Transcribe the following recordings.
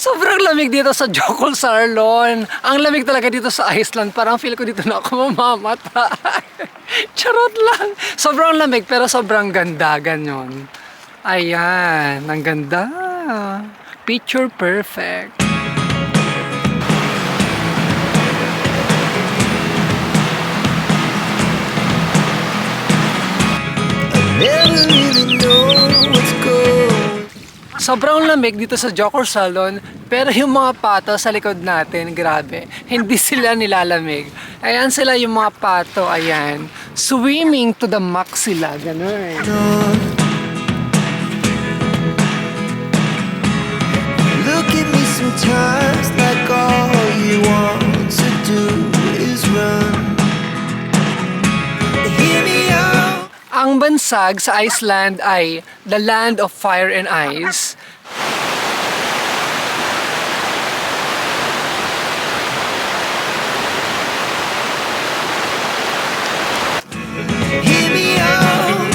Sobrang lamig dito sa Jokol Sarlon. Ang lamig talaga dito sa Iceland. Parang feel ko dito na ako mamamata. Charot lang. Sobrang lamig pero sobrang ganda. Ganyan. Ayan. Ang ganda. Picture perfect. Never really know what's going. Sobrang lamig dito sa Jokor Salon, pero yung mga pato sa likod natin, grabe, hindi sila nilalamig. Ayan sila yung mga pato, ayan. Swimming to the max sila, ganun. Look at me sometimes like all you want to do is run. Hear me out. Ang bansag sa Iceland ay the land of fire and ice. Hear me out.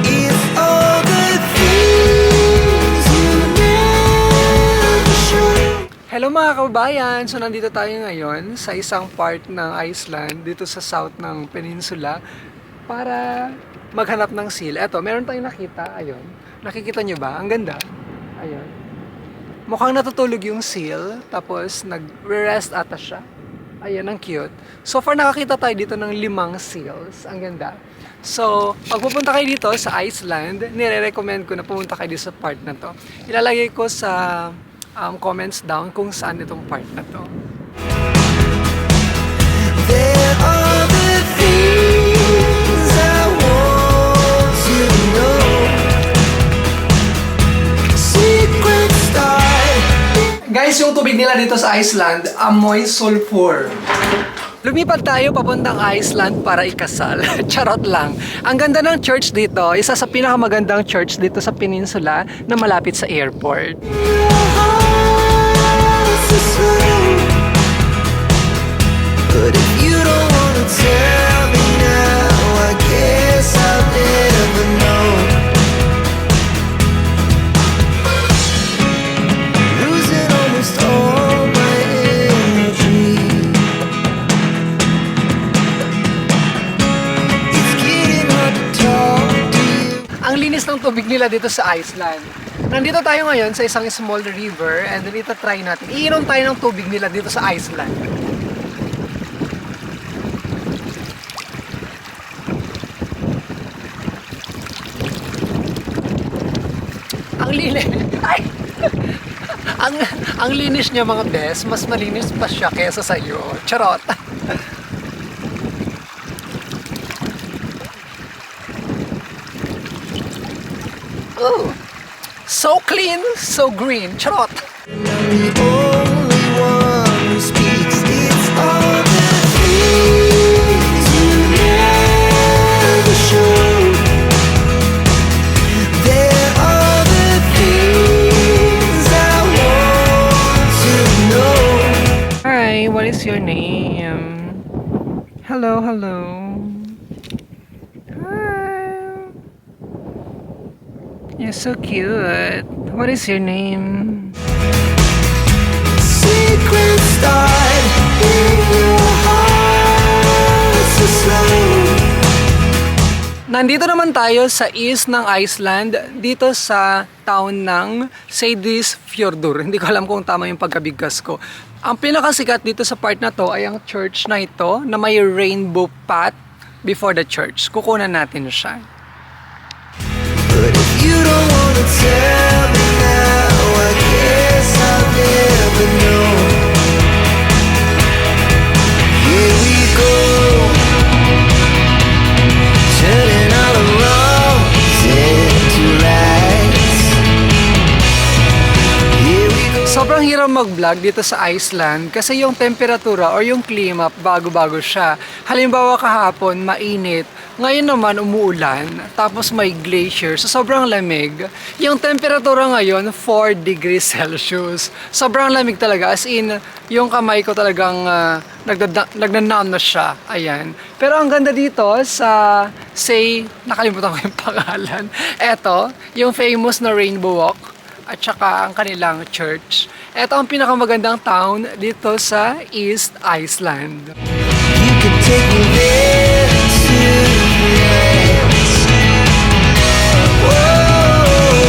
It's all the things you never show. Hello mga kababayan! So nandito tayo ngayon sa isang part ng Iceland, dito sa south ng peninsula, para maghanap ng seal. Eto, meron tayong nakita, ayun. Nakikita nyo ba? Ang ganda. Ayun. Mukhang natutulog yung seal, tapos nag-rest ata siya. Ayun, ang cute. So far nakakita tayo dito ng 5 seals. Ang ganda. So, pag pupunta kayo dito sa Iceland, nire-recommend ko na pumunta kayo dito sa part na to. Ilalagay ko sa comments down kung saan itong part na to. There are the things I want to know. Secret start. Guys, yung tubig nila dito sa Iceland, amoy sulfur. Lumipat tayo papuntang Iceland para ikasal. Charot lang. Ang ganda ng church dito, isa sa pinakamagandang church dito sa peninsula na malapit sa airport. But if you don't wanna tell me now, I guess I'll never know. Losing almost all my energy. It's getting hard to talk to you. Ang linis ng tubig nila dito sa Iceland. Nandito tayo ngayon sa isang small river and dito try natin. Iinom tayo ng tubig nila dito sa Iceland. Ang linis. Ay! ang linis niya mga bes, mas malinis pa siya kaysa sa iyo. Charot. Oh. So clean, so green. Charot. I'm the only one who speaks. It's all the things you never show. There are the things I want to know. Hi, what is your name? Hello, hello. Hi. You're so cute. What is your name? Secret start in your heart so slow. Nandito naman tayo sa east ng Iceland, dito sa town ng Seyðisfjörður. Hindi ko alam kung tama yung pagkabigkas ko. Ang pinakasikat dito sa part na to ay ang church na ito na may rainbow path before the church. Kukunan natin siya. But if you don't wanna tell me now, I guess I'll never know. Here we go, turning all the wrongs into rights. Here we go. Sobrang hirap mag-vlog dito sa Iceland kasi yung temperatura or yung klima bago-bago siya. Halimbawa kahapon, mainit. Ngayon naman umuulan, tapos may glacier, so sobrang lamig. Yung temperatura ngayon, 4 degrees Celsius. Sobrang lamig talaga, as in, yung kamay ko talagang nagnanam na siya. Ayan. Pero ang ganda dito sa, nakalimutan ko yung pangalan. Eto, yung famous na Rainbow Walk. at saka ang kanilang church. Ito ang pinakamagandang town dito sa East Iceland. You can take me there to France. Whoa,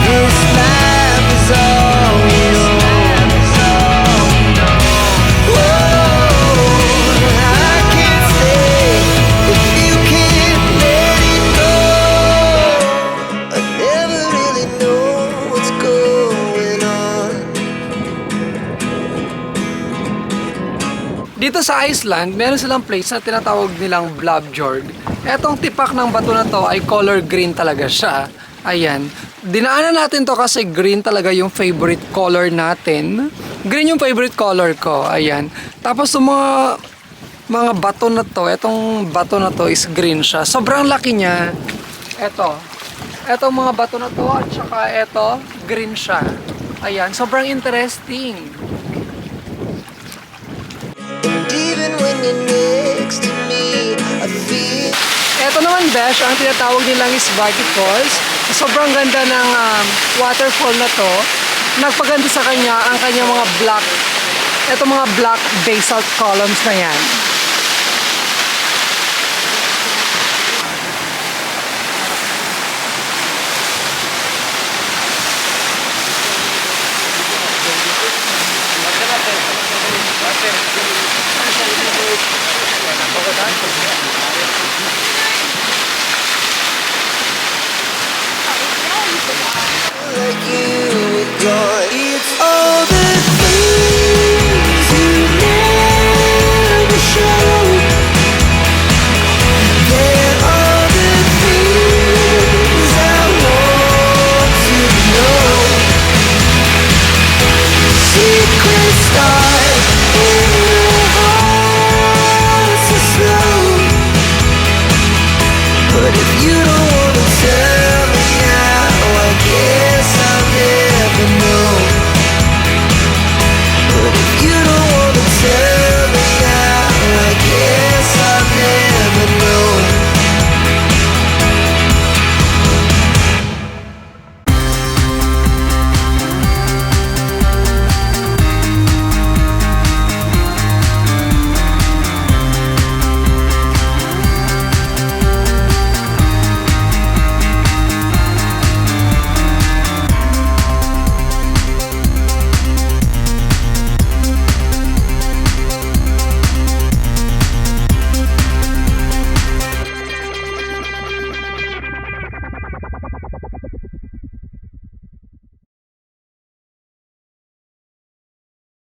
this life is all we know. Whoa, I can't stay if you can't let it go. I never really know what's going on. Dito sa Iceland, meron silang place na tinatawag nilang Blabjorg. Etong tipak ng bato na to ay color green talaga siya. Ayan. Dinaanan natin to kasi green talaga yung favorite color natin. Green yung favorite color ko. Ayan. Tapos yung mga bato na to, etong bato na to is green siya. Sobrang laki niya. Etong mga bato na to at saka eto, green siya. Ayan. Sobrang interesting. And even when you're next to me, I feel. Ito naman, Besh, ang tinatawag nilang is Vaggy Falls. Sobrang ganda ng waterfall na to. Nagpaganda sa kanya ang kanyang mga black basalt columns na yan.